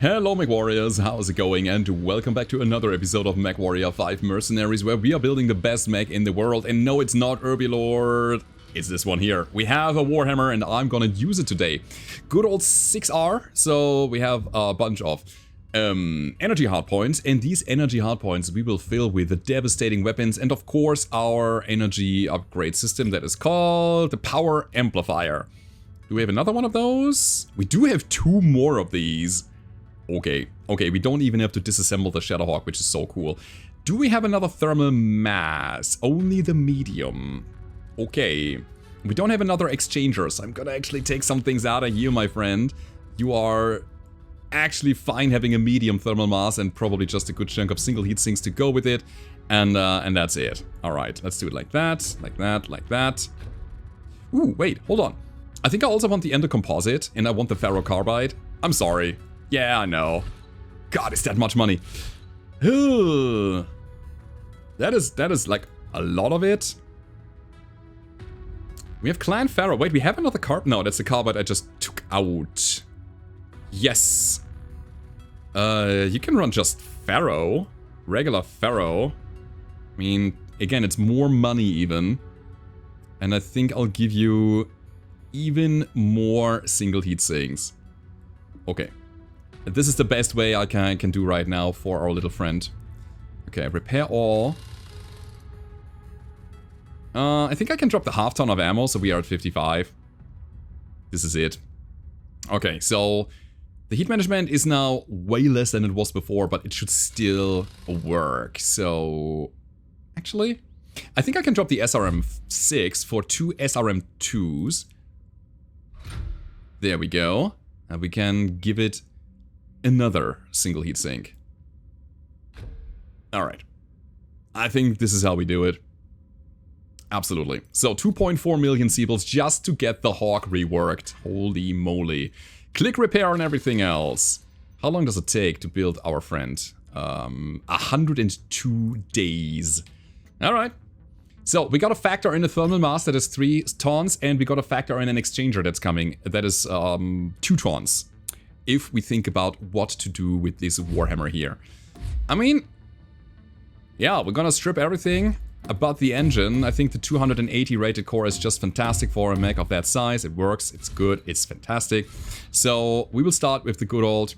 Hello MechWarriors, how's it going? And welcome back to another episode of MechWarrior 5 Mercenaries, where we are building the best mech in the world. And no, it's not Lord, it's this one here. We have a Warhammer and I'm gonna use it today. Good old 6R, so we have a bunch of energy hardpoints, and these energy hardpoints we will fill with the devastating weapons and of course our energy upgrade system that is called the Power Amplifier. Do we have another one of those? We do have two more of these. Okay, we don't even have to disassemble the Shadowhawk, which is so cool. Do we have another thermal mass? Only the medium. Okay. We don't have another exchanger, so I'm gonna actually take some things out of here, my friend. You are actually fine having a medium thermal mass and probably just a good chunk of single heat sinks to go with it. And that's it. Alright, let's do it like that, like that, like that. Ooh, wait, hold on. I think I also want the Ender Composite, and I want the Ferrocarbide. I'm sorry. Yeah, I know. God, is that much money? That is like a lot of it. We have Clan Ferro. Wait, we have another carb? No, that's the carbide I just took out. Yes. You can run just Ferro. Regular Ferro. I mean, again, it's more money even. And I think I'll give you even more single heat sinks. Okay. This is the best way I can do right now for our little friend. Okay, repair all. I think I can drop the half ton of ammo, so we are at 55. This is it. Okay, so the heat management is now way less than it was before, but it should still work. So, actually, I think I can drop the SRM-6 for 2 SRM-2s. There we go. And we can give it another single heat sink. Alright. I think this is how we do it. Absolutely. So 2.4 million Seebles just to get the Hawk reworked. Holy moly. Click repair and everything else. How long does it take to build our friend? 102 days. Alright. So we gotta factor in a thermal mass that is 3 tons, and we gotta factor in an exchanger that's coming. That is 2 tons. If we think about what to do with this Warhammer here. I mean, yeah, we're gonna strip everything about the engine. I think the 280 rated core is just fantastic for a mech of that size. It works, it's good, it's fantastic. So we will start with the good old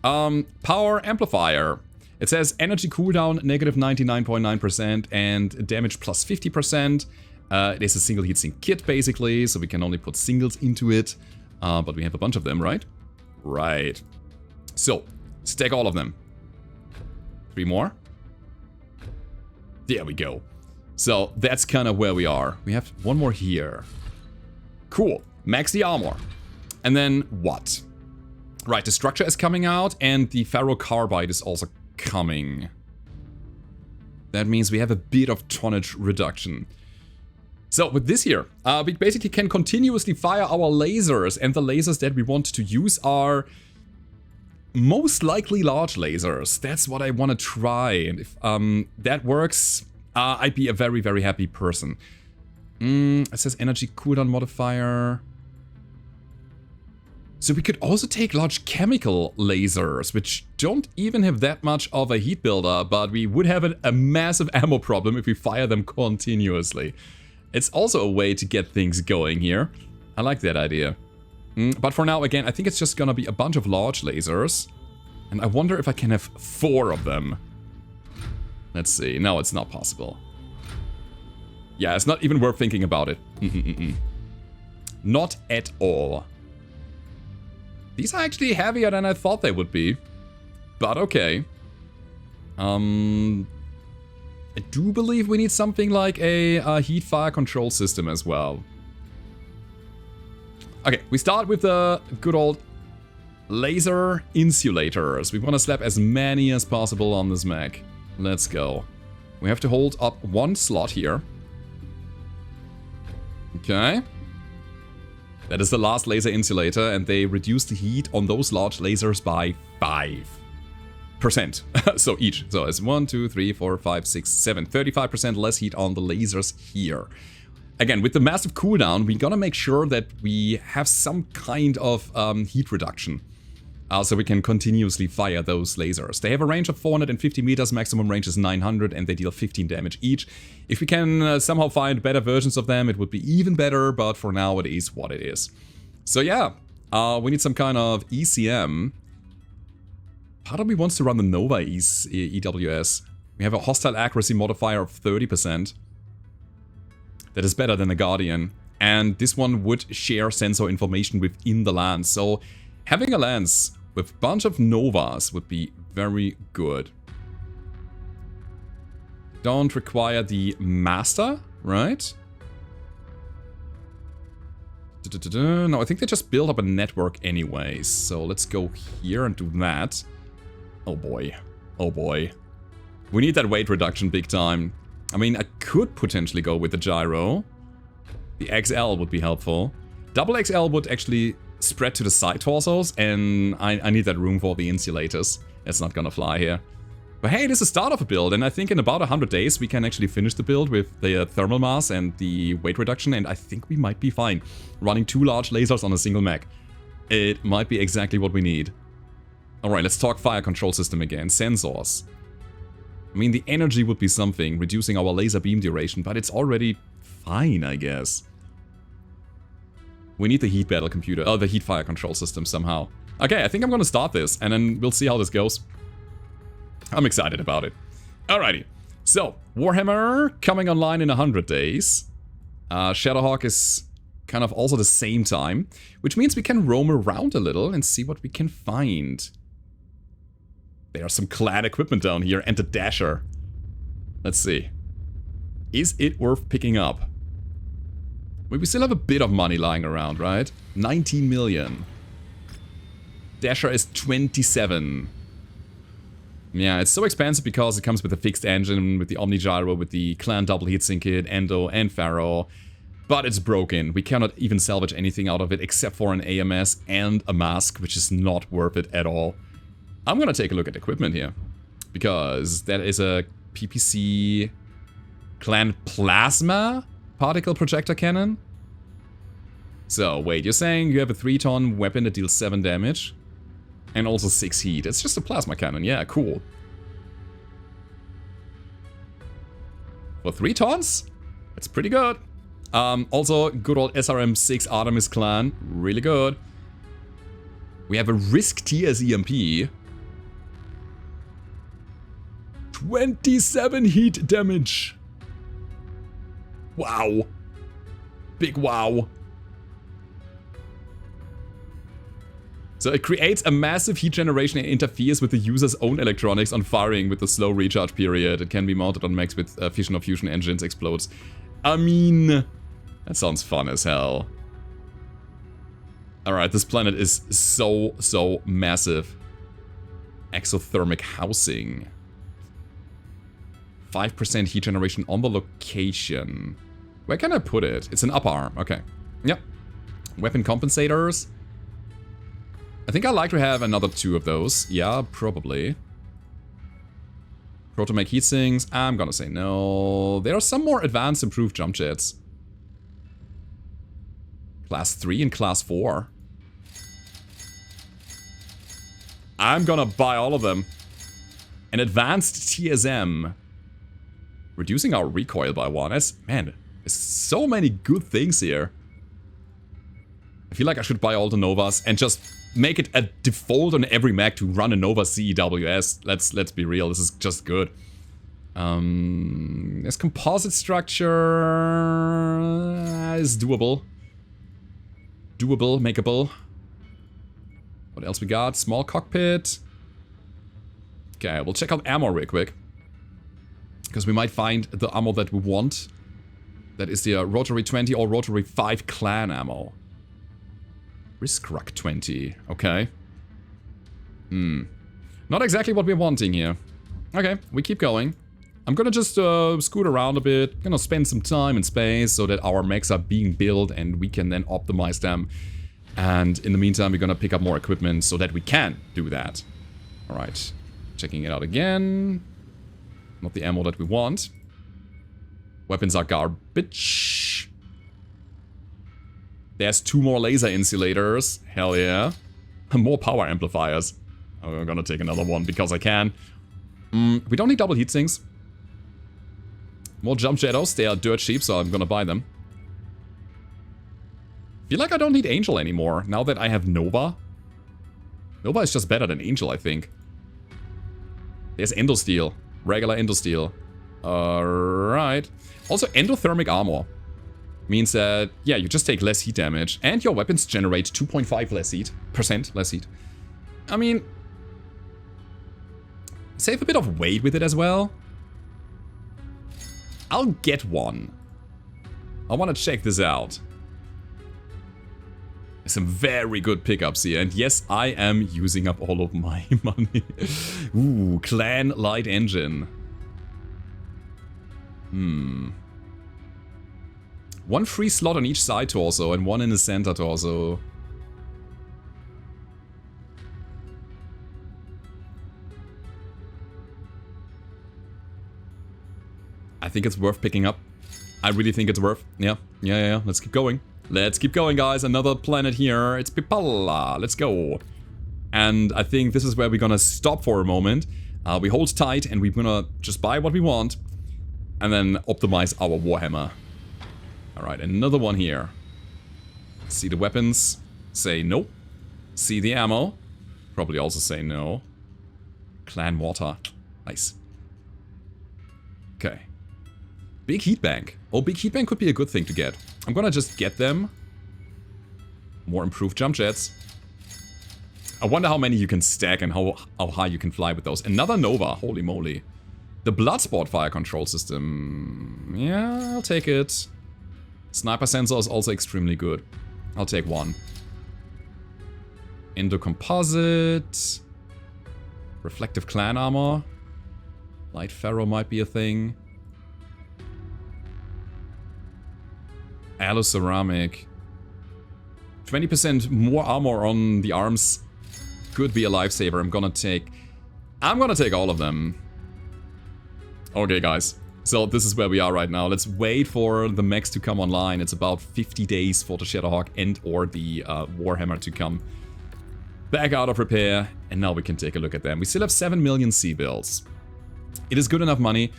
Power Amplifier. It says energy cooldown negative 99.9% and damage plus 50%. It is a single heatsink kit basically, so we can only put singles into it. But we have a bunch of them, right? Right. So, stack all of them. 3 more. There we go. So, that's kind of where we are. We have 1 more here. Cool. Max the armor. And then what? Right, the structure is coming out and the ferrocarbide is also coming. That means we have a bit of tonnage reduction. So with this here, we basically can continuously fire our lasers, and the lasers that we want to use are most likely large lasers. That's what I want to try, and if that works, I'd be a very, very happy person. It says energy cooldown modifier. So we could also take large chemical lasers, which don't even have that much of a heat builder, but we would have a massive ammo problem if we fire them continuously. It's also a way to get things going here. I like that idea. But for now, again, I think it's just gonna be a bunch of large lasers. And I wonder if I can have 4 of them. Let's see. No, it's not possible. Yeah, it's not even worth thinking about it. Not at all. These are actually heavier than I thought they would be. But okay. I do believe we need something like a heat fire control system as well. Okay, we start with the good old laser insulators. We want to slap as many as possible on this mech. Let's go. We have to hold up 1 slot here. Okay. That is the last laser insulator, and they reduce the heat on those large lasers by 5%. So each. So it's 1, 2, 3, 4, 5, 6, 7. 35% less heat on the lasers here. Again, with the massive cooldown, we gotta make sure that we have some kind of heat reduction. So we can continuously fire those lasers. They have a range of 450 meters, maximum range is 900, and they deal 15 damage each. If we can somehow find better versions of them, it would be even better, but for now it is what it is. So yeah, we need some kind of ECM. Part of me wants to run the Nova EWS. We have a hostile accuracy modifier of 30%. That is better than the Guardian. And this one would share sensor information within the lance. So having a lance with a bunch of Novas would be very good. Don't require the Master, right? No, I think they just build up a network anyways. So let's go here and do that. Oh boy. Oh boy. We need that weight reduction big time. I mean, I could potentially go with the gyro. The XL would be helpful. Double XL would actually spread to the side torsos, and I need that room for the insulators. That's not gonna fly here. But hey, this is the start of a build, and I think in about 100 days we can actually finish the build with the thermal mass and the weight reduction, and I think we might be fine. Running 2 large lasers on a single mech. It might be exactly what we need. Alright, let's talk fire control system again. Sensors. I mean, the energy would be something, reducing our laser beam duration, but it's already fine, I guess. We need the heat battle computer, the heat fire control system somehow. Okay, I think I'm gonna start this, and then we'll see how this goes. I'm excited about it. Alrighty, so Warhammer coming online in 100 days. Shadowhawk is kind of also the same time, which means we can roam around a little and see what we can find. There's some clan equipment down here and the Dasher. Let's see. Is it worth picking up? Well, we still have a bit of money lying around, right? 19 million. Dasher is 27. Yeah, it's so expensive because it comes with a fixed engine, with the Omni Gyro, with the Clan double heatsink kit, Endo and Pharaoh. But it's broken. We cannot even salvage anything out of it except for an AMS and a mask, which is not worth it at all. I'm gonna take a look at equipment here. Because that is a PPC Clan Plasma particle projector cannon. So, wait, you're saying you have a 3-ton weapon that deals 7 damage? And also 6 heat. It's just a plasma cannon. Yeah, cool. For 3 tons? That's pretty good. Also, good old SRM-6 Artemis Clan. Really good. We have a Risk TS EMP. 27 heat damage. Wow. Big wow. So it creates a massive heat generation and interferes with the user's own electronics on firing with a slow recharge period. It can be mounted on mechs with fission or fusion engines, explodes. I mean, that sounds fun as hell. Alright, this planet is so massive. Exothermic housing. 5% heat generation on the location. Where can I put it? It's an upper arm. Okay. Yep. Weapon compensators. I think I'd like to have another 2 of those. Yeah, probably. Protomech heatsinks. I'm gonna say no. There are some more advanced improved jump jets. Class 3 and Class 4. I'm gonna buy all of them. An advanced TSM. Reducing our recoil by 1. Man, there's so many good things here. I feel like I should buy all the Novas and just make it a default on every mech to run a Nova CEWS. Let's be real, this is just good. There's composite structure is doable. Doable, makeable. What else we got? Small cockpit. Okay, we'll check out ammo real quick. Because we might find the ammo that we want. That is the Rotary 20 or Rotary 5 clan ammo. Riskruck 20. Okay. Not exactly what we're wanting here. Okay, we keep going. I'm gonna just scoot around a bit. Gonna spend some time in space so that our mechs are being built and we can then optimize them. And in the meantime, we're gonna pick up more equipment so that we can do that. Alright. Checking it out again. Not the ammo that we want. Weapons are garbage. There's 2 more laser insulators. Hell yeah. More power amplifiers. I'm gonna take another one because I can. We don't need double heat sinks. More jump shadows. They are dirt cheap, so I'm gonna buy them. Feel like I don't need Angel anymore, now that I have Nova. Nova is just better than Angel, I think. There's Endosteel. Regular Endosteel. Alright. Also, endothermic armor. Means that, yeah, you just take less heat damage. And your weapons generate 2.5 less heat. % less heat. I mean... save a bit of weight with it as well. I'll get one. I want to check this out. Some very good pickups here, and yes, I am using up all of my money. Ooh, Clan Light Engine. One free slot on each side torso, and one in the center torso. I think it's worth picking up. I really think it's worth. Yeah. Let's keep going. Let's keep going, guys. Another planet here. It's Pipala. Let's go. And I think this is where we're gonna stop for a moment. We hold tight and we're gonna just buy what we want. And then optimize our Warhammer. Alright, another one here. See the weapons. Say no. See the ammo. Probably also say no. Clan water. Nice. Okay. Big heat bank. Oh, big heat bank could be a good thing to get. I'm gonna just get them. More improved jump jets. I wonder how many you can stack and how high you can fly with those. Another Nova. Holy moly. The Bloodsport fire control system. Yeah, I'll take it. Sniper sensor is also extremely good. I'll take one. Endocomposite. Reflective clan armor. Light ferro might be a thing. Alu-ceramic. 20% more armor on the arms could be a lifesaver. I'm gonna take all of them. Okay, guys. So this is where we are right now. Let's wait for the mechs to come online. It's about 50 days for the Shadowhawk and or the Warhammer to come back out of repair. And now we can take a look at them. We still have 7 million C-bills. It is good enough money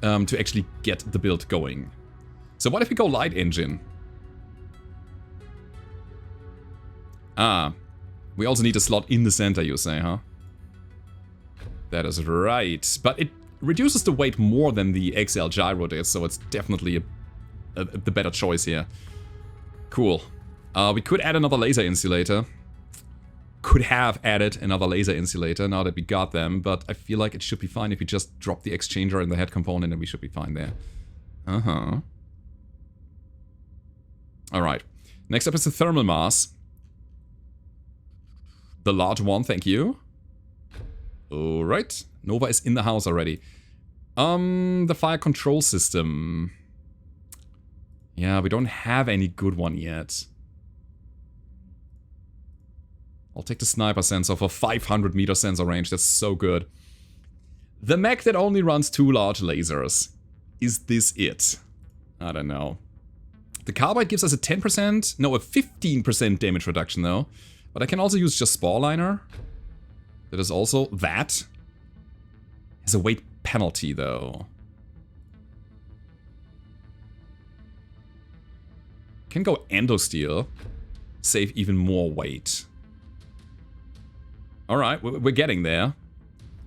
to actually get the build going. So what if we go light engine? Ah, we also need a slot in the center, you say, huh? That is right. But it reduces the weight more than the XL gyro did, so it's definitely the better choice here. Cool. We could add another laser insulator. Could have added another laser insulator now that we got them, but I feel like it should be fine if we just drop the exchanger in the head component and we should be fine there. Uh-huh. Alright. Next up is the thermal mass. The large one, thank you. Alright. Nova is in the house already. The fire control system. Yeah, we don't have any good one yet. I'll take the sniper sensor for 500 meter sensor range. That's so good. The mech that only runs 2 large lasers. Is this it? I don't know. The carbide gives us a 10%, no, a 15% damage reduction though. But I can also use just Spore Liner. That is also that. Has a weight penalty though. Can go Endosteel. Save even more weight. Alright, we're getting there.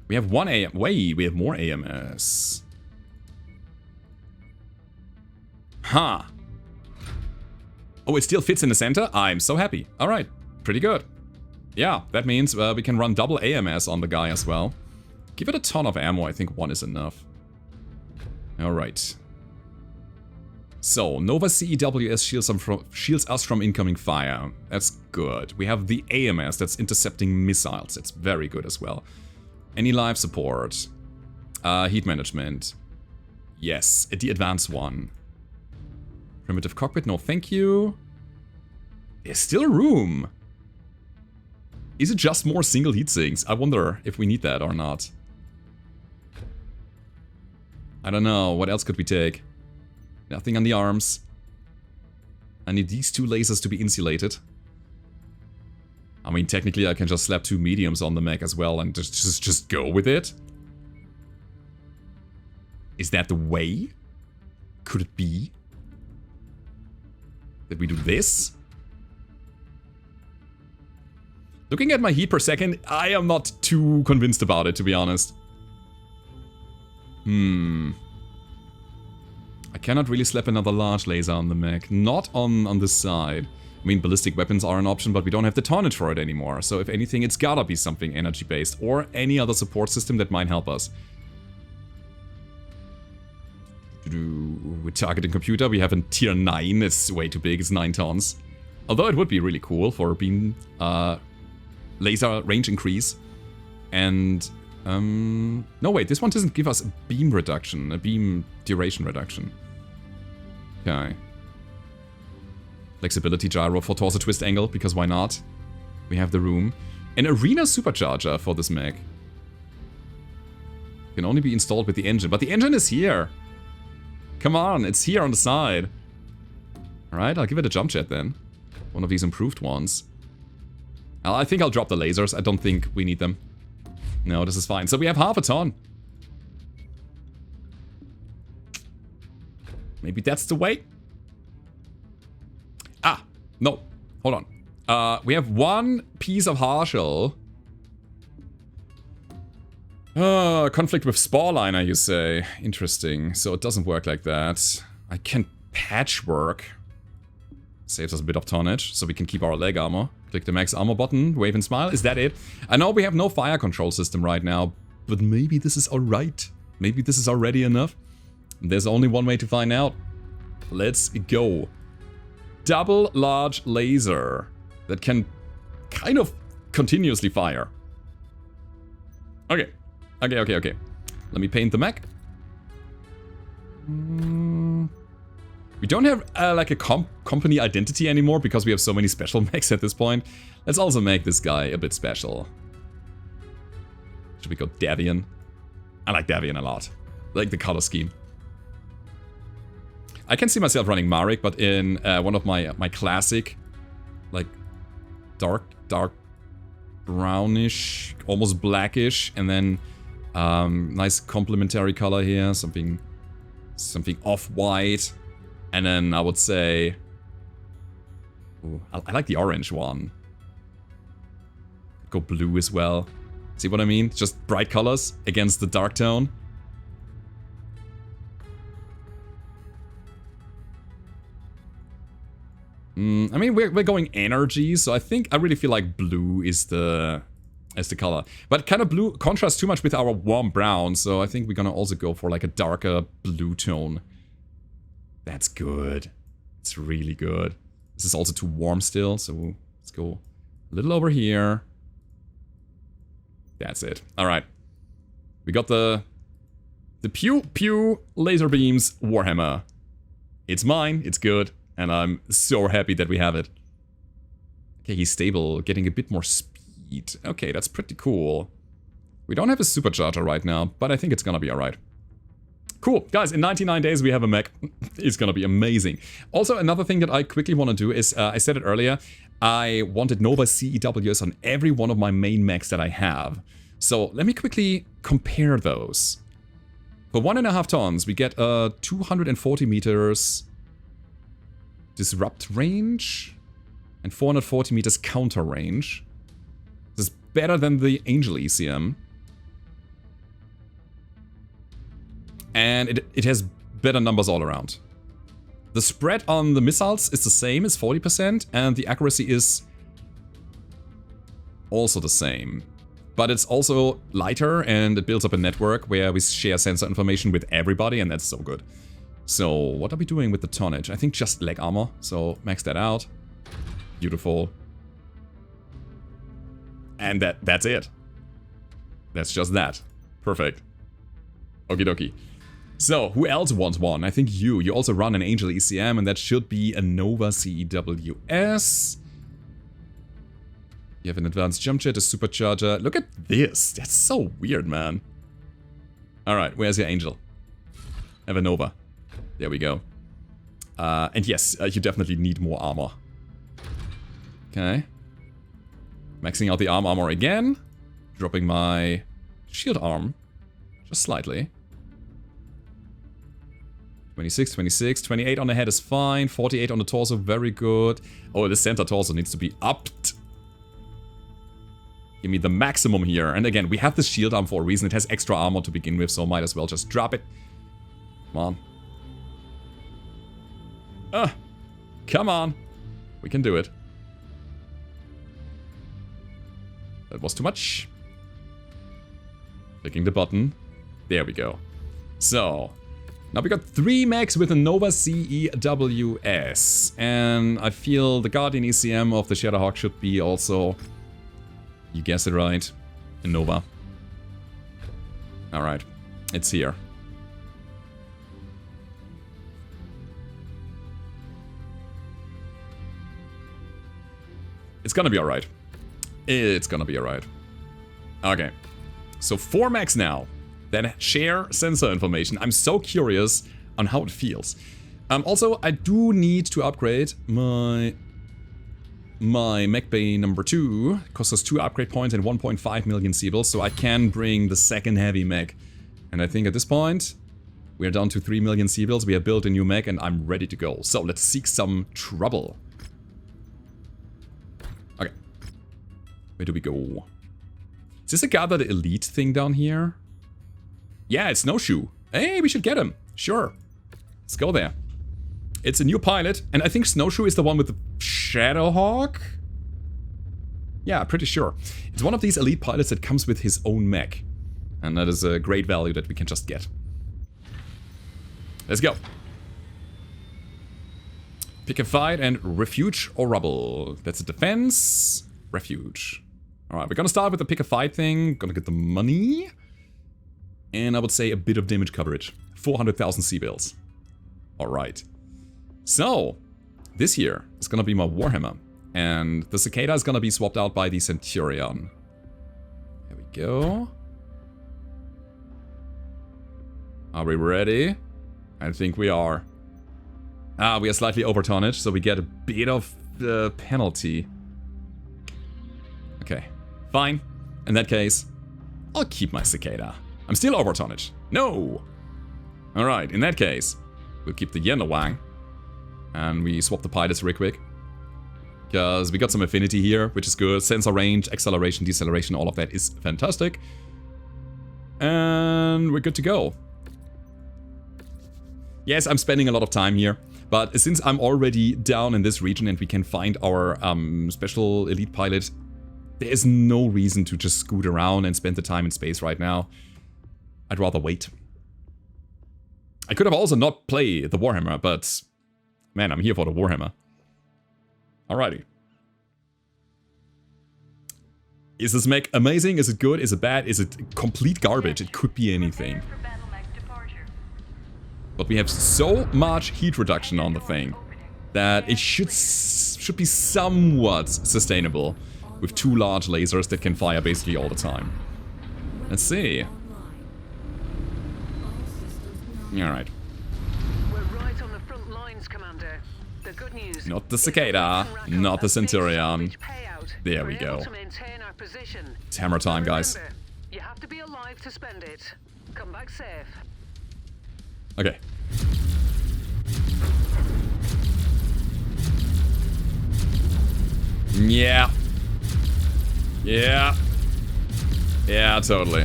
We have one AM. Wait, we have more AMS. Huh. Oh, it still fits in the center? I'm so happy. Alright, pretty good. Yeah, that means we can run double AMS on the guy as well. Give it a ton of ammo, I think 1 is enough. Alright. So, Nova CEWS shields us from incoming fire. That's good. We have the AMS that's intercepting missiles. That's very good as well. Any life support. Heat management. Yes, the advanced one. Primitive cockpit, no thank you. There's still room. Is it just more single heat sinks? I wonder if we need that or not. I don't know, what else could we take? Nothing on the arms. I need these 2 lasers to be insulated. I mean, technically I can just slap 2 mediums on the mech as well and just go with it. Is that the way? Could it be that we do this? Looking at my heat per second, I am not too convinced about it, to be honest. I cannot really slap another large laser on the mech. Not on this side. I mean, ballistic weapons are an option, but we don't have the tonnage for it anymore. So if anything, it's gotta be something energy-based or any other support system that might help us. With targeting computer, we have a tier 9. It's way too big. It's 9 tons. Although it would be really cool for a beam laser range increase. And no, wait, this one doesn't give us a beam reduction, a beam duration reduction. Okay. Flexibility gyro for torso twist angle, because why not? We have the room. An arena supercharger for this mech. Can only be installed with the engine, but the engine is here. Come on, it's here on the side. Alright, I'll give it a jump jet then. One of these improved ones. I think I'll drop the lasers. I don't think we need them. No, this is fine. So we have half a ton. Maybe that's the way. Ah, no. Hold on. We have one piece of Harshal. Conflict with Sporeliner, you say. Interesting. So it doesn't work like that. I can patchwork. Saves us a bit of tonnage, so we can keep our leg armor. Click the max armor button, wave and smile. Is that it? I know we have no fire control system right now, but maybe this is alright. Maybe this is already enough. There's only one way to find out. Let's go. Double large laser that can kind of continuously fire. Okay. Okay. Let me paint the mech. We don't have like a company identity anymore because we have so many special mechs at this point. Let's also make this guy a bit special. Should we go Davian? I like Davian a lot. I like the color scheme. I can see myself running Marek, but in one of my classic, like dark brownish, almost blackish, and then nice complementary color here, something off-white. And then I would say... Ooh, I like the orange one. Go blue as well. See what I mean? Just bright colors against the dark tone. I mean, we're going energy, so I think I really feel like blue is the color. But kind of blue contrasts too much with our warm brown, so I think we're gonna also go for like a darker blue tone. That's good. It's really good. This is also too warm still, so let's go a little over here. That's it. Alright. We got the Pew Pew Laser Beams Warhammer. It's mine, it's good, and I'm so happy that we have it. Okay, he's stable, getting a bit more speed. Okay, that's pretty cool. We don't have a supercharger right now, but I think it's gonna be alright. Cool, guys, in 99 days we have a mech. It's gonna be amazing. Also, another thing that I quickly want to do is, I said it earlier, I wanted Nova CEWs on every one of my main mechs that I have. So let me quickly compare those. For 1.5 tons, we get 240 meters disrupt range and 440 meters counter range. This is better than the Angel ECM. And it has better numbers all around. The spread on the missiles is the same, it's 40%, and the accuracy is also the same. But it's also lighter, and it builds up a network where we share sensor information with everybody, and that's so good. So, what are we doing with the tonnage? I think just leg armor, so max that out. Beautiful. And that's it. That's just that. Perfect. Okie dokie. So, who else wants one? I think you. You also run an Angel ECM, and that should be a Nova CEWS. You have an advanced jump jet, a supercharger. Look at this. That's so weird, man. Alright, where's your Angel? Have a Nova. There we go. And yes, you definitely need more armor. Okay. Maxing out the armor again. Dropping my shield arm. Just slightly. 26, 26, 28 on the head is fine. 48 on the torso, very good. Oh, the center torso needs to be upped. Give me the maximum here. And again, we have this shield arm for a reason. It has extra armor to begin with, so might as well just drop it. Come on. Come on. We can do it. That was too much. Clicking the button. There we go. So, now we got 3 mechs with a Nova CEWS. And I feel the Guardian ECM of the Shadowhawk should be also, you guessed it right, a Nova. Alright, it's here. It's gonna be alright. It's gonna be alright. Okay. So 4 mechs now that share sensor information. I'm so curious on how it feels. Also, I do need to upgrade my mech bay number 2. Costs us 2 upgrade points and 1.5 million Seabills, so I can bring the second heavy mech. And I think at this point, we're down to 3 million Seabills. We have built a new mech and I'm ready to go. So let's seek some trouble. Okay. Where do we go? Is this a gathered elite thing down here? Yeah, it's Snowshoe. Hey, we should get him. Sure. Let's go there. It's a new pilot, and I think Snowshoe is the one with the Shadowhawk? Yeah, pretty sure. It's one of these elite pilots that comes with his own mech. And that is a great value that we can just get. Let's go. Pick a fight and refuge or rubble. That's a defense. Refuge. Alright, we're gonna start with the pick a fight thing. Gonna get the money. And I would say a bit of damage coverage. 400,000 Seabills. Alright. So, this here is gonna be my Warhammer. And the Cicada is gonna be swapped out by the Centurion. There we go. Are we ready? I think we are. We are slightly over tonnage, so we get a bit of penalty. Okay, fine. In that case, I'll keep my Cicada. I'm still over tonnage. No! Alright, in that case, we'll keep the Yenawang. And we swap the pilots real quick. Because we got some affinity here, which is good. Sensor range, acceleration, deceleration, all of that is fantastic. And we're good to go. Yes, I'm spending a lot of time here. But since I'm already down in this region and we can find our special elite pilot, there is no reason to just scoot around and spend the time in space right now. I'd rather wait. I could have also not play the Warhammer, but man, I'm here for the Warhammer. Alrighty. Is this mech amazing? Is it good? Is it bad? Is it complete garbage? It could be anything. But we have so much heat reduction on the thing that it should be somewhat sustainable with 2 large lasers that can fire basically all the time. Let's see. Alright. We're right on the front lines, Commander. The good news. Not the Cicada, not the Centurion. There we go. It's hammer time, guys. You have to be alive to spend it. Come back safe. Okay. Yeah. Yeah. Yeah, totally.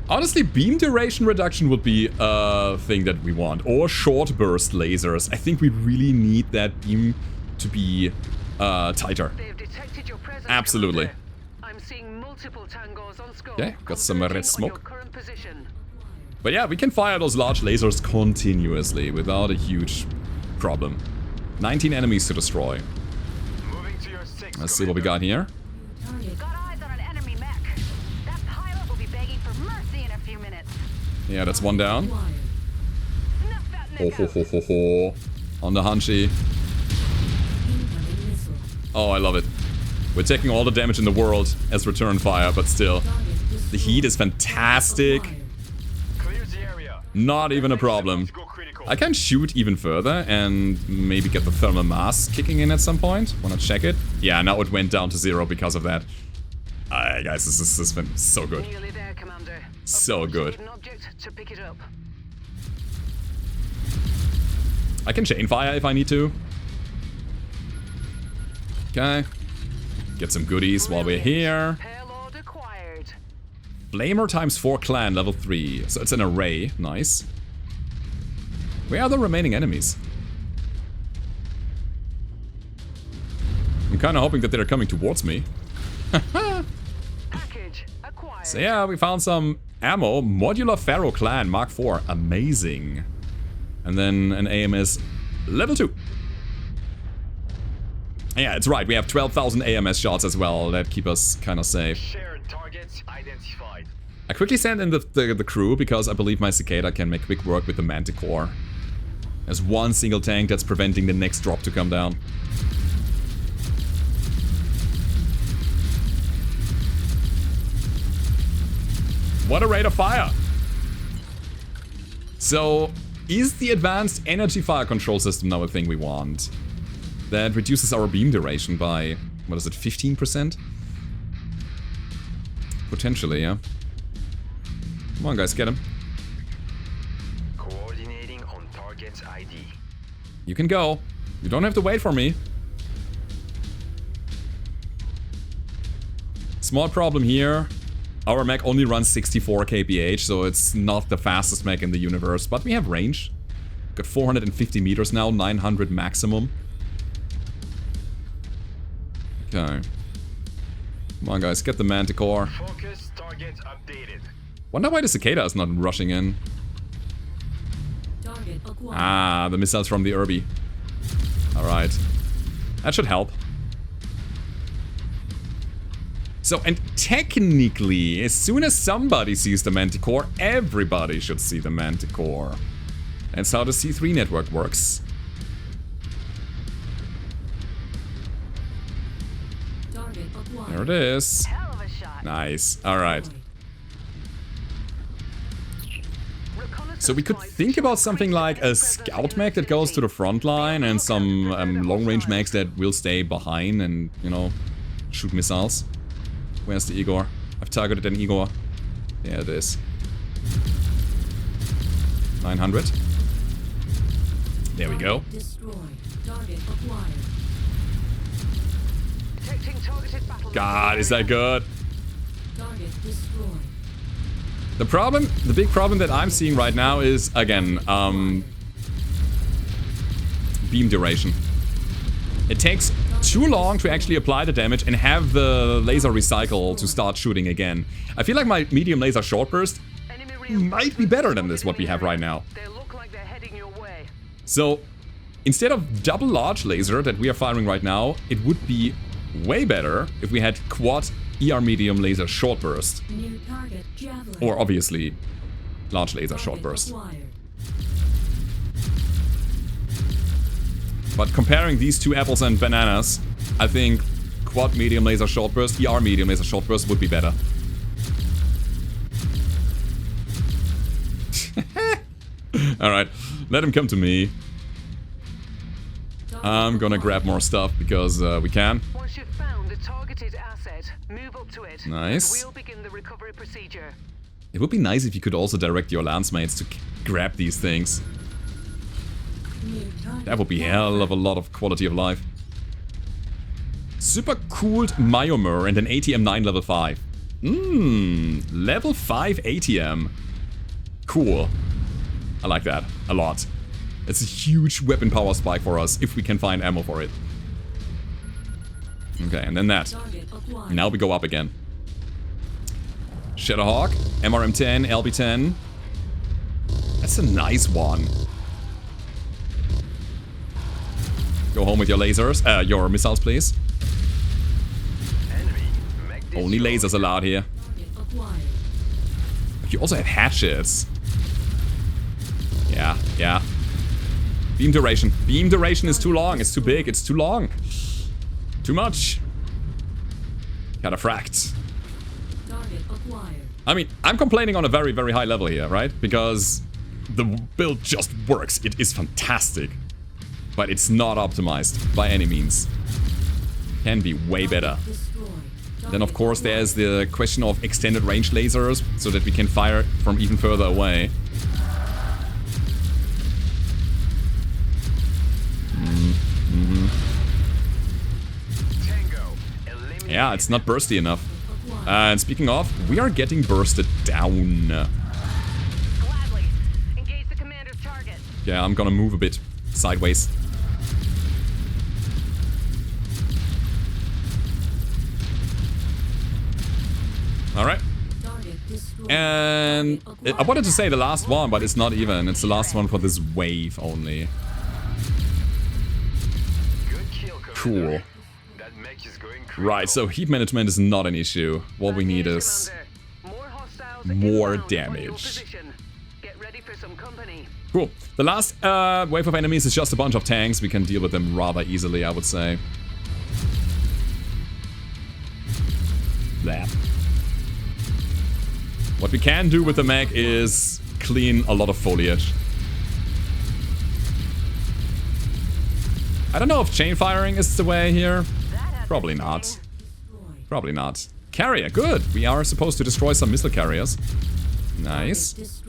Honestly, beam duration reduction would be a thing that we want. Or short burst lasers. I think we really need that beam to be tighter. Absolutely. I'm seeing multiple tangos on scope. Okay, got some red smoke. But yeah, we can fire those large lasers continuously without a huge problem. 19 enemies to destroy. Let's see what we got here. Got eyes on an enemy mech. That pilot will be begging for mercy in a few minutes. Yeah, that's one down. Ho ho ho ho ho. On the Hanshi. Oh, I love it. We're taking all the damage in the world as return fire, but still. The heat is fantastic. Not even a problem. I can shoot even further and maybe get the thermal mass kicking in at some point. Wanna check it? Yeah, now it went down to 0 because of that. Guys, this has been so good. Nearly there, Commander. So good. An object to pick it up. I can chain fire if I need to. Okay. Get some goodies while we're here. Payload acquired. Flamer times 4 clan, level 3. So it's an array. Nice. Where are the remaining enemies? I'm kind of hoping that they're coming towards me. Package acquired. So yeah, we found some ammo. Modular Pharaoh Clan Mark IV. Amazing. And then an AMS level 2. Yeah, it's right. We have 12,000 AMS shots as well that keep us kind of safe. Shared targets identified. I quickly send in the crew because I believe my Cicada can make quick work with the Manticore. There's one single tank that's preventing the next drop to come down. What a rate of fire! So, is the advanced energy fire control system now a thing we want? That reduces our beam duration by, what is it, 15%? Potentially, yeah. Come on guys, get him. Coordinating on target's ID. You can go. You don't have to wait for me. Small problem here. Our mech only runs 64 kph, so it's not the fastest mech in the universe, but we have range. Got 450 meters now, 900 maximum. Okay. Come on guys, get the Manticore. Focus target updated. Wonder why the Cicada is not rushing in. Ah, the missiles from the Irby. Alright. That should help. So, and technically, as soon as somebody sees the Manticore, everybody should see the Manticore. That's how the C3 network works. There it is. Hell of a shot. Nice. Alright. So we could think about something like a scout mech that goes to the front line and some long-range mechs that will stay behind and, you know, shoot missiles. Where's the Igor? I've targeted an Igor. There it is. 900. There we go. Detecting targeted battle. God, is that good? The problem, the big problem that I'm seeing right now is, again, beam duration. It takes too long to actually apply the damage and have the laser recycle to start shooting again. I feel like my medium laser short burst might be better than this, what we have right now. They look like they're heading your way. So, instead of double large laser that we are firing right now, it would be way better if we had quad ER medium laser short burst. Or obviously, large laser short burst. But comparing these two apples and bananas, I think quad medium laser short burst, ER medium laser short burst would be better. Alright, let him come to me. I'm gonna grab more stuff because we can. Once you've found the targeted asset, move up to it. Nice. We'll begin the recovery procedure. It would be nice if you could also direct your lance mates to grab these things. That would be hell of a lot of quality of life. Super cooled Myomer and an ATM 9 level 5. Level 5 ATM. Cool. I like that a lot. It's a huge weapon power spike for us if we can find ammo for it. Okay, and then that. Now we go up again. Shadowhawk, MRM-10, LB-10. That's a nice one. Go home with your lasers, your missiles, please. Only lasers allowed here. You also have hatchets. Yeah, yeah. Beam duration. Beam duration is too long. It's too big. It's too long. Too much. Gotta fract. I mean, I'm complaining on a very, very high level here, right? Because the build just works. It is fantastic. But it's not optimized by any means. Can be way better. Then of course there's the question of extended range lasers, so that we can fire from even further away. Yeah, it's not bursty enough. And speaking of, we are getting bursted down. Gladly. Engage the commander's target. Yeah, I'm gonna move a bit sideways. Alright. And I wanted to say the last one, but it's not even. It's the last one for this wave only. Cool. Right, so heat management is not an issue. What we need is more damage. Cool. The last wave of enemies is just a bunch of tanks. We can deal with them rather easily, I would say. That. What we can do with the mech is clean a lot of foliage. I don't know if chain firing is the way here. Probably not. Probably not. Carrier, good. We are supposed to destroy some missile carriers. Nice.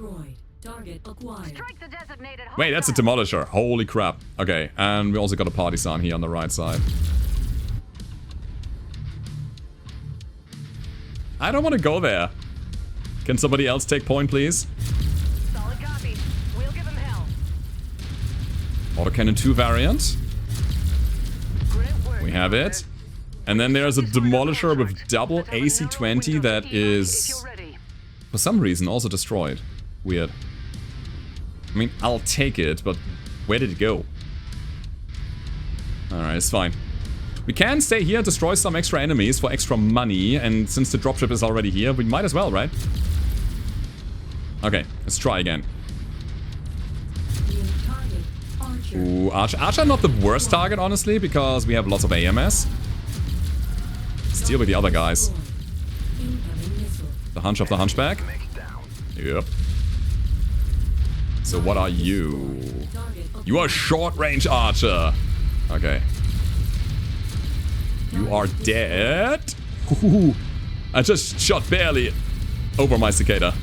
Wait, that's a demolisher. Holy crap. Okay, and we also got a partisan here on the right side. I don't want to go there. Can somebody else take point, please? Solid copy. We'll give him hell. Autocannon 2 variant. We have it. And then there's a demolisher with double AC-20 that is, for some reason, also destroyed. Weird. I mean, I'll take it, but where did it go? Alright, it's fine. We can stay here and destroy some extra enemies for extra money, and since the dropship is already here, we might as well, right? Okay, let's try again. Ooh, Archer. Archer not the worst target, honestly, because we have lots of AMS. Let's deal with the other guys. The hunch of the hunchback. Yep. So what are you? You are short range archer. Okay. You are dead. Ooh, I just shot barely over my cicada.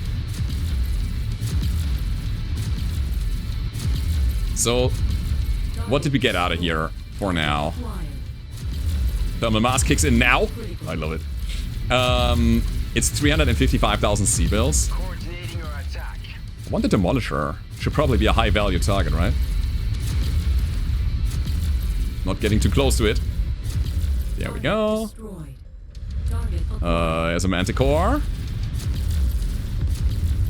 So, what did we get out of here for now? Thermal mass kicks in now. I love it. It's 355,000 C-bills. I want the Demolisher. Should probably be a high value target, right? Not getting too close to it. There we go. There's a Manticore.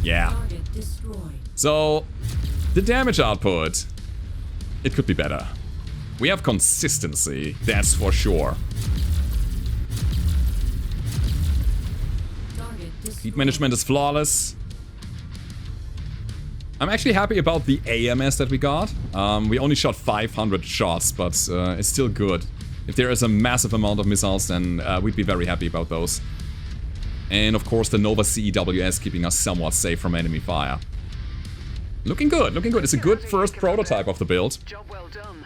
Yeah. So, the damage output, it could be better. We have consistency, that's for sure. Heat management is flawless. I'm actually happy about the AMS that we got. We only shot 500 shots, but it's still good. If there is a massive amount of missiles, then we'd be very happy about those. And of course the Nova CEWS keeping us somewhat safe from enemy fire. Looking good, looking good. It's a good first prototype of the build. Job well done.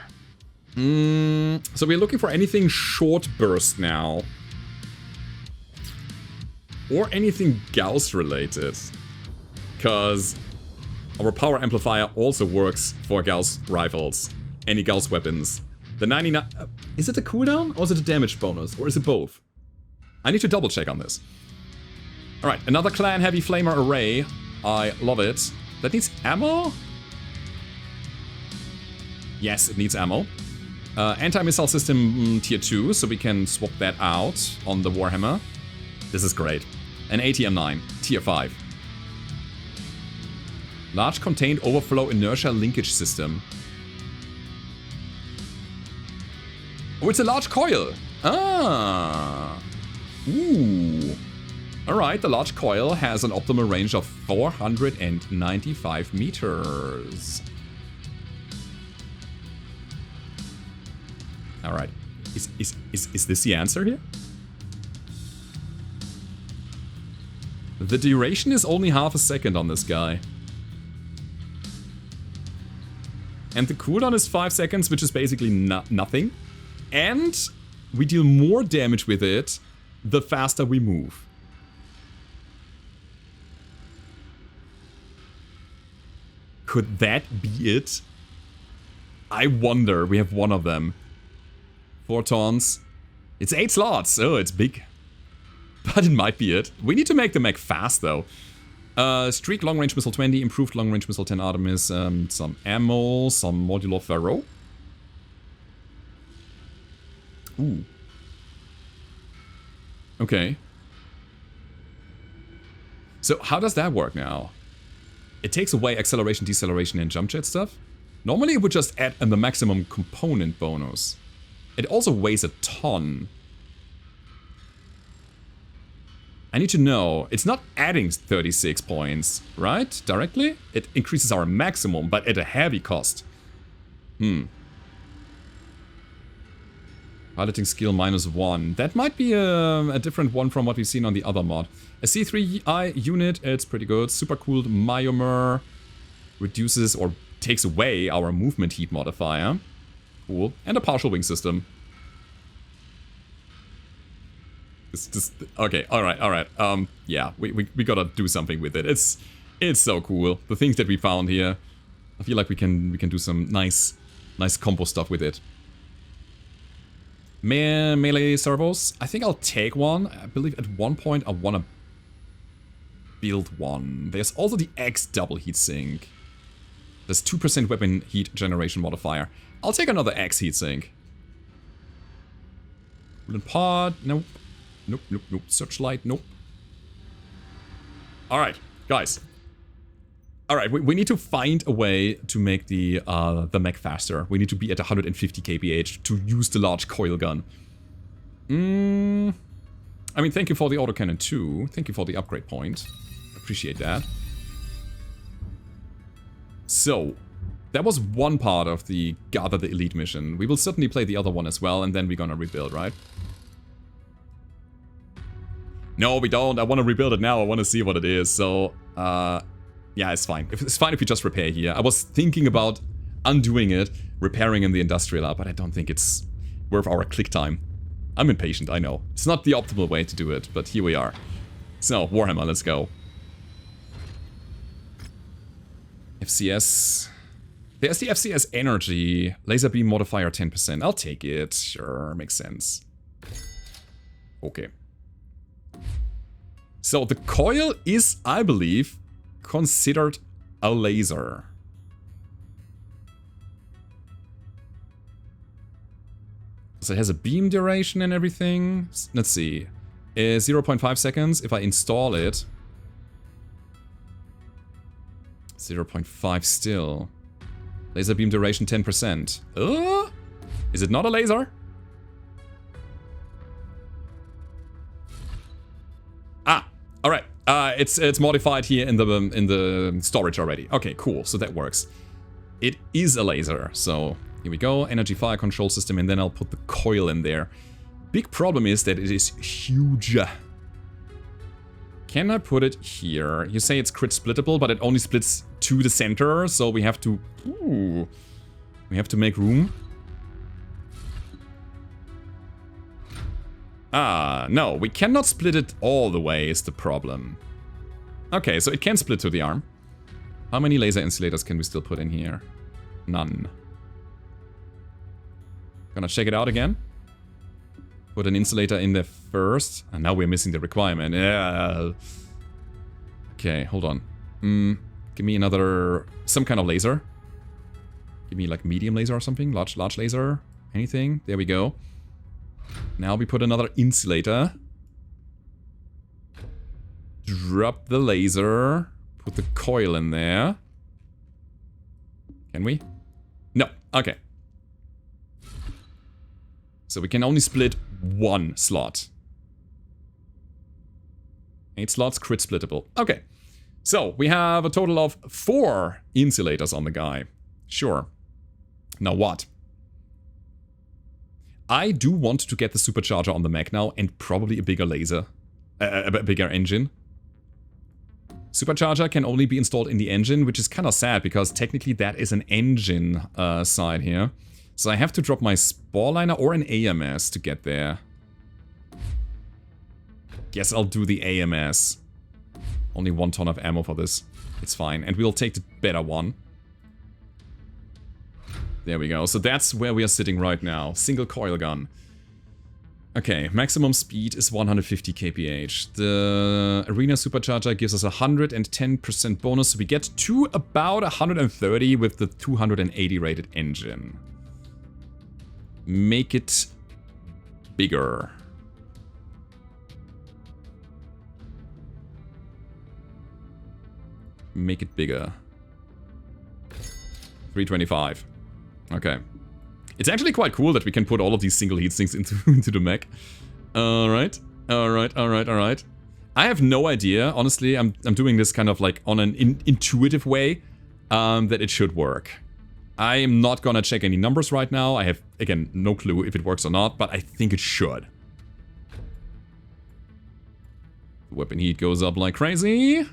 So we're looking for anything short burst now. Or anything Gauss related. Because our power amplifier also works for Gauss rifles. Any Gauss weapons. The 99... is it a cooldown or is it a damage bonus? Or is it both? I need to double check on this. Alright, another Clan Heavy Flamer array. I love it. That needs ammo? Yes, it needs ammo. Anti-missile system tier 2, so we can swap that out on the Warhammer. This is great. An ATM-9, tier 5. Large contained overflow inertia linkage system. Oh, it's a large coil. Ah. Ooh. Alright, the large coil has an optimal range of 495 meters. Alright. Is this the answer here? The duration is only half a second on this guy. And the cooldown is 5 seconds, which is basically nothing. And we deal more damage with it the faster we move. Could that be it? I wonder. We have one of them. 4 tons. It's 8 slots. Oh, it's big. But it might be it. We need to make the mech fast, though. Streak long range missile 20, improved long range missile 10 Artemis, some ammo, some modular ferro. Ooh. Okay. So how does that work now? It takes away acceleration, deceleration, and jump jet stuff. Normally it would just add the maximum component bonus. It also weighs a ton. I need to know, it's not adding 36 points, right? Directly? It increases our maximum, but at a heavy cost. Piloting skill -1. That might be a different one from what we've seen on the other mod. A C3I unit, it's pretty good. Super cooled biomes. Reduces or takes away our movement heat modifier. Cool. And a partial wing system. It's just okay. All right. Yeah, we gotta do something with it. It's so cool. The things that we found here. I feel like we can do some nice combo stuff with it. Melee servos. I think I'll take one. I believe at one point I wanna build one. There's also the X double heatsink. There's 2% weapon heat generation modifier. I'll take another X heatsink. Coolant pod. Nope. Nope. Searchlight, nope. Alright, guys. Alright, we need to find a way to make the mech faster. We need to be at 150 kph to use the large coil gun. I mean, thank you for the autocannon too. Thank you for the upgrade point. Appreciate that. So, that was one part of the Gather the Elite mission. We will certainly play the other one as well, and then we're gonna rebuild, right? No, we don't. I want to rebuild it now. I want to see what it is. So, yeah, it's fine. It's fine if we just repair here. I was thinking about undoing it, repairing in the industrial lab, but I don't think it's worth our click time. I'm impatient, I know. It's not the optimal way to do it, but here we are. So, Warhammer, let's go. FCS. There's the FCS energy. Laser beam modifier 10%. I'll take it. Sure, makes sense. Okay. So the coil is, I believe, considered a laser. So it has a beam duration and everything. Let's see. 0.5 seconds if I install it. 0.5 still. Laser beam duration 10%. Is it not a laser? All right, it's modified here in the storage already. Okay, cool. So that works. It is a laser. So here we go. Energy fire control system, and then I'll put the coil in there. Big problem is that it is huge. Can I put it here? You say it's crit splittable, but it only splits to the center, so we have to. We have to make room. No, we cannot split it all the way is the problem. Okay, so it can split to the arm. How many laser insulators can we still put in here? None. Gonna check it out again. Put an insulator in there first. And now we're missing the requirement. Yeah. Okay, hold on. Give me another... some kind of laser. Give me like medium laser or something. Large laser. Anything. There we go. Now we put another insulator. Drop the laser. Put the coil in there. Can we? No. Okay. So we can only split one slot. 8 slots, crit splittable. Okay. So we have a total of 4 insulators on the guy. Sure. Now what? I do want to get the supercharger on the mech now, and probably a bigger laser. A bigger engine. Supercharger can only be installed in the engine, which is kind of sad because technically that is an engine side here. So I have to drop my Sporeliner or an AMS to get there. Guess I'll do the AMS. Only 1 ton of ammo for this. It's fine. And we'll take the better one. There we go. So that's where we are sitting right now. Single coil gun. Okay, maximum speed is 150 kph. The Arena Supercharger gives us a 110% bonus, so we get to about 130 with the 280 rated engine. Make it bigger. Make it bigger. 325. Okay. It's actually quite cool that we can put all of these single heatsinks into the mech. Alright. Alright, alright, alright. I have no idea, honestly. I'm doing this kind of like on an intuitive way that it should work. I am not gonna check any numbers right now. I have, again, no clue if it works or not, but I think it should. Weapon heat goes up like crazy.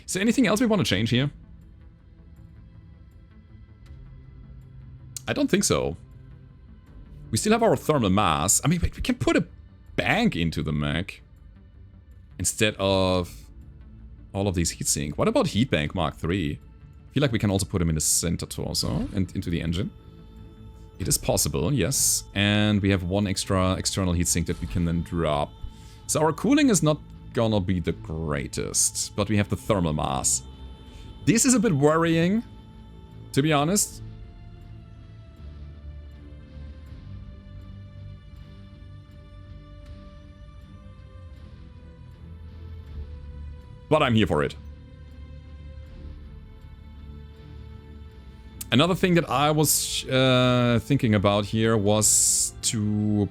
Is there anything else we want to change here? I don't think so. We still have our thermal mass. I mean, we can put a bank into the mech instead of all of these heatsink. What about heat bank Mark III? I feel like we can also put them in the center torso and into the engine. It is possible, yes. And we have 1 extra external heatsink that we can then drop. So our cooling is not gonna be the greatest, but we have the thermal mass. This is a bit worrying, to be honest. But I'm here for it. Another thing that I was thinking about here was to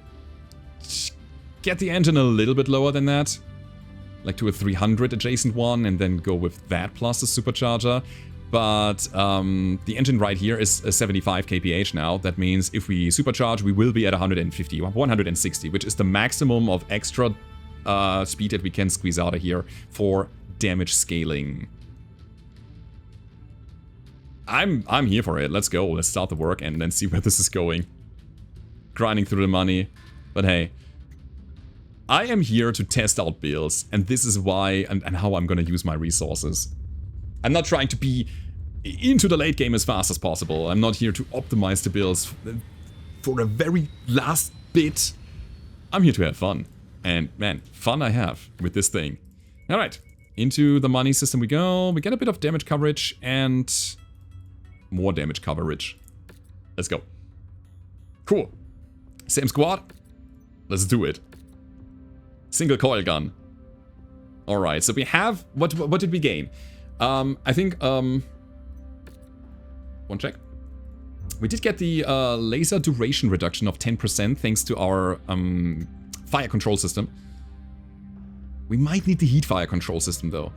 get the engine a little bit lower than that. Like to a 300 adjacent one and then go with that plus the supercharger. But the engine right here is 75 kph now. That means if we supercharge, we will be at 150, 160, which is the maximum of extra speed that we can squeeze out of here for damage scaling. I'm here for it. Let's go. Let's start the work and then see where this is going. Grinding through the money. But hey, I am here to test out builds, and this is why and how I'm gonna use my resources. I'm not trying to be into the late game as fast as possible. I'm not here to optimize the builds for a very last bit. I'm here to have fun. And man, fun I have with this thing. Alright, into the money system we go. We get a bit of damage coverage and more damage coverage. Let's go. Cool. Same squad. Let's do it. Single coil gun. Alright, so we have... What did we gain? I think... one check. We did get the laser duration reduction of 10% thanks to our fire control system. We might need the heat fire control system though.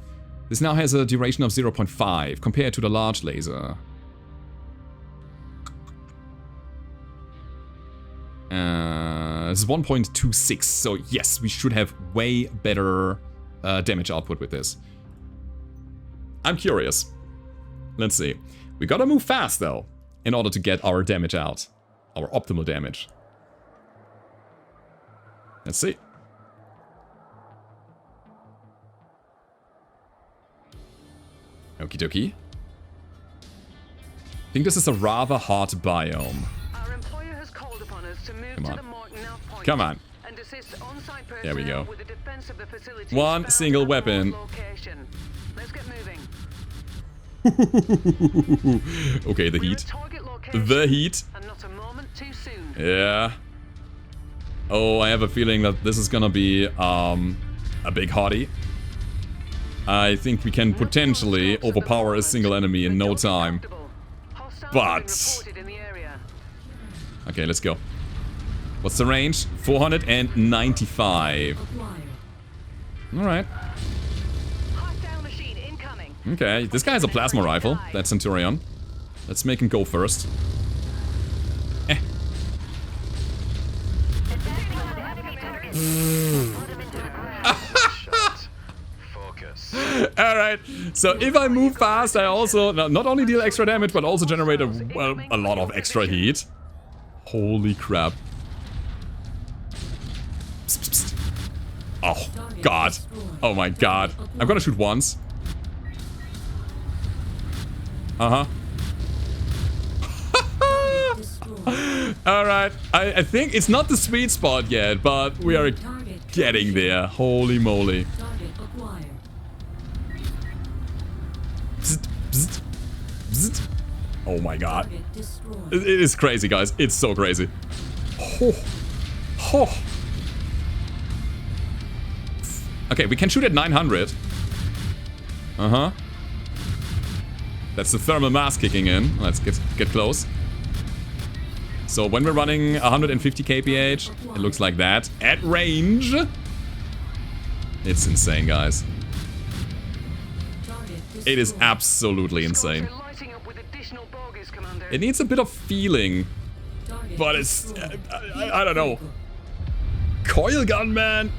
This now has a duration of 0.5 compared to the large laser. This is 1.26, so yes, we should have way better damage output with this. I'm curious. Let's see. We gotta move fast though, in order to get our damage out. Our optimal damage. Let's see. Okie dokie. I think this is a rather hot biome. Our employer has called upon us to move Come to on. the Martin Out point Come on. and assist on-site There we personnel go. with the defense of the facility. One found single at the weapon. location. Let's get moving. Okay, the We're heat. at target location, The heat. and not a moment too soon. Yeah. Oh, I have a feeling that this is gonna be a big hottie. I think we can potentially overpower a single enemy in no time. But... Okay, let's go. What's the range? 495. Alright. Okay, this guy has a plasma rifle. That Centurion. Let's make him go first. Eh. Alright, so if I move fast, I also not only deal extra damage, but also generate a lot of extra heat. Holy crap. Psst, psst, psst. Oh, God. Oh my God. I'm gonna shoot once. Uh-huh. Alright, I think it's not the sweet spot yet, but we are getting there. Holy moly. Bzzt, bzzt, bzzt. Oh my God. It is crazy, guys. It's so crazy. Oh. Oh. Okay, we can shoot at 900. Uh-huh. That's the thermal mass kicking in. Let's get close. So when we're running 150 kph, it looks like that. At range. It's insane, guys. It is absolutely insane. It needs a bit of feeling. But it's... I don't know. Coil gun, man.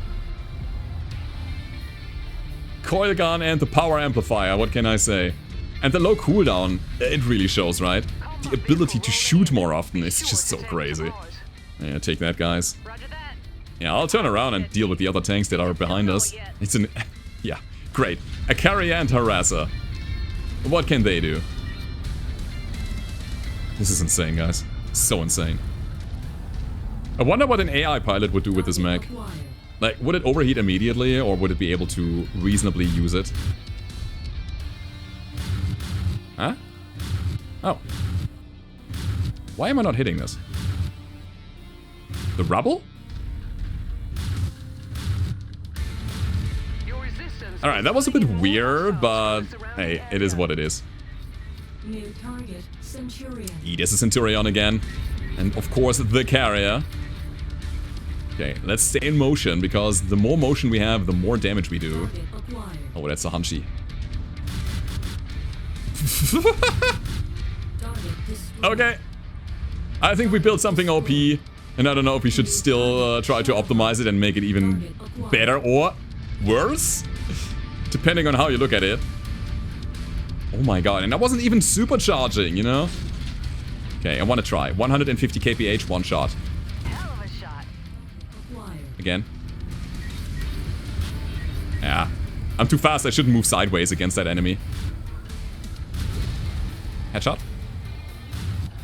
Coil gun and the power amplifier, what can I say? And the low cooldown, it really shows, right? The ability to shoot more often is just so crazy. Yeah, take that, guys. Yeah, I'll turn around and deal with the other tanks that are behind us. It's an... yeah, great. A carrier and harasser. What can they do? This is insane, guys. So insane. I wonder what an AI pilot would do with this mech. Like, would it overheat immediately, or would it be able to reasonably use it? Huh? Oh. Why am I not hitting this? The rubble? Alright, that was a bit weird, but hey, it is what it is. New target, Centurion. It is a Centurion again. And of course, the carrier. Okay, let's stay in motion, because the more motion we have, the more damage we do. Oh, that's a Hunchy. Okay. I think we built something OP, and I don't know if we should still try to optimize it and make it even better or worse, depending on how you look at it. Oh my God, and I wasn't even supercharging, you know? Okay, I want to try. 150 kph, one shot. Hell of a shot. Again. Yeah. I'm too fast, I shouldn't move sideways against that enemy. Headshot?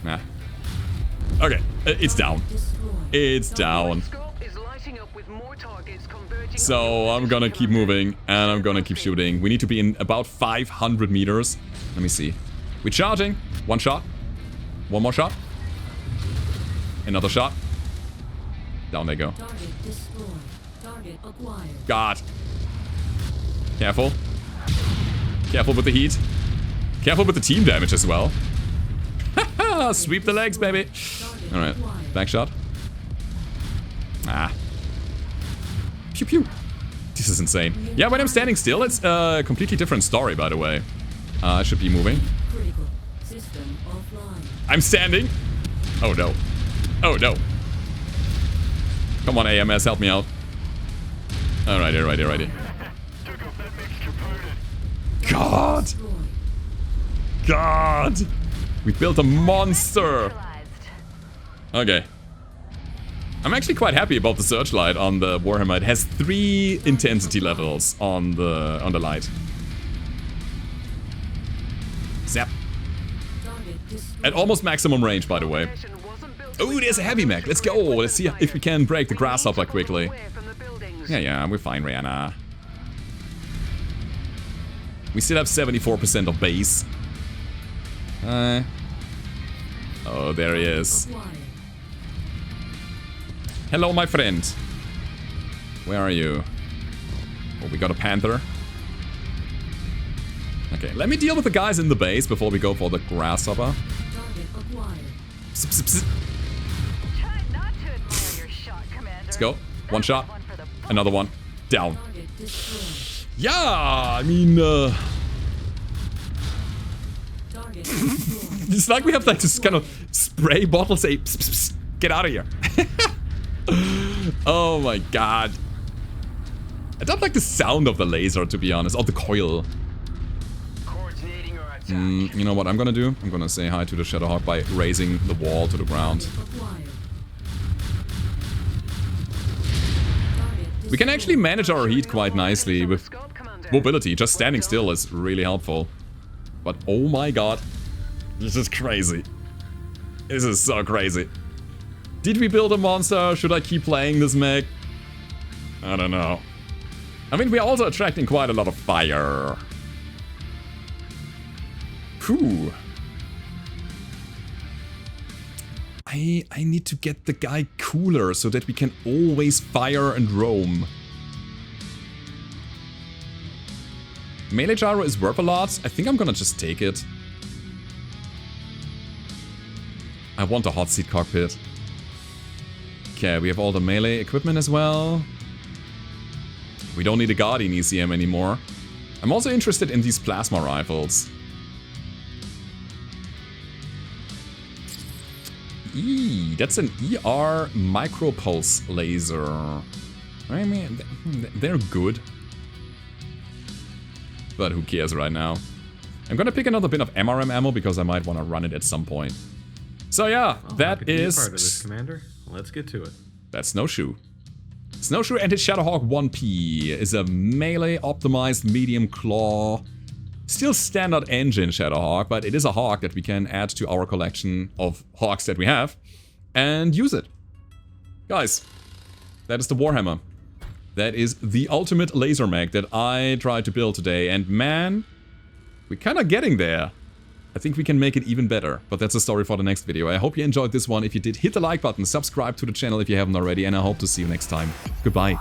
Nah. Okay, it's down. It's down. So I'm gonna keep moving, and I'm gonna keep shooting. We need to be in about 500 meters. Let me see. We're charging. One shot. One more shot. Another shot. Down they go. God. Careful. Careful with the heat. Careful with the team damage as well. Sweep the legs, baby. Alright. Back shot. Ah. Pew pew. This is insane. Yeah, when I'm standing still, it's a completely different story, by the way. I should be moving. I'm standing. Oh no. Oh no. Come on, AMS, help me out. Alrighty, alrighty, alrighty. God! God! We built a monster! Okay. I'm actually quite happy about the searchlight on the Warhammer. It has 3 intensity levels on the light. Zap. At almost maximum range, by the way. Oh, there's a heavy mech. Let's go. Let's see if we can break the grasshopper quickly. Yeah, we're fine, Rihanna. We still have 74% of base. Oh, there he is. Hello, my friend. Where are you? Oh, we got a panther. Okay, let me deal with the guys in the base before we go for the grasshopper. Psst, psst, psst. Let's go. One shot. Another one. Down. Yeah, I mean, it's like we have like this kind of spray bottle say, psst, psst, psst, get out of here. Oh my God. I don't like the sound of the laser, to be honest. Or the coil. You know what I'm gonna do? I'm gonna say hi to the Shadowhawk by raising the wall to the ground. Acquired. Target We can actually manage our heat quite nicely with Scope, Commander. mobility. Just standing still is really helpful. But oh my god. This is crazy. This is so crazy. Did we build a monster? Should I keep playing this mech? I don't know. I mean, we're also attracting quite a lot of fire. Whew. I need to get the guy cooler so that we can always fire and roam. Melee gyro is worth a lot. I think I'm gonna just take it. I want a hot seat cockpit. Okay, we have all the melee equipment as well. We don't need a Guardian ECM anymore. I'm also interested in these plasma rifles. That's an ER micropulse laser. I mean, they're good. But who cares right now? I'm gonna pick another bin of MRM ammo because I might want to run it at some point. So yeah, that Happy to be a is... part of this, Commander. Let's get to it. That's Snowshoe. Snowshoe and his Shadowhawk 1P is a melee optimized medium claw. Still standard engine Shadowhawk, but it is a hawk that we can add to our collection of hawks that we have and use it. Guys, that is the Warhammer. That is the ultimate laser mech that I tried to build today, and man, we're kind of getting there. I think we can make it even better, but that's a story for the next video. I hope you enjoyed this one. If you did, hit the like button, subscribe to the channel if you haven't already, and I hope to see you next time. Goodbye.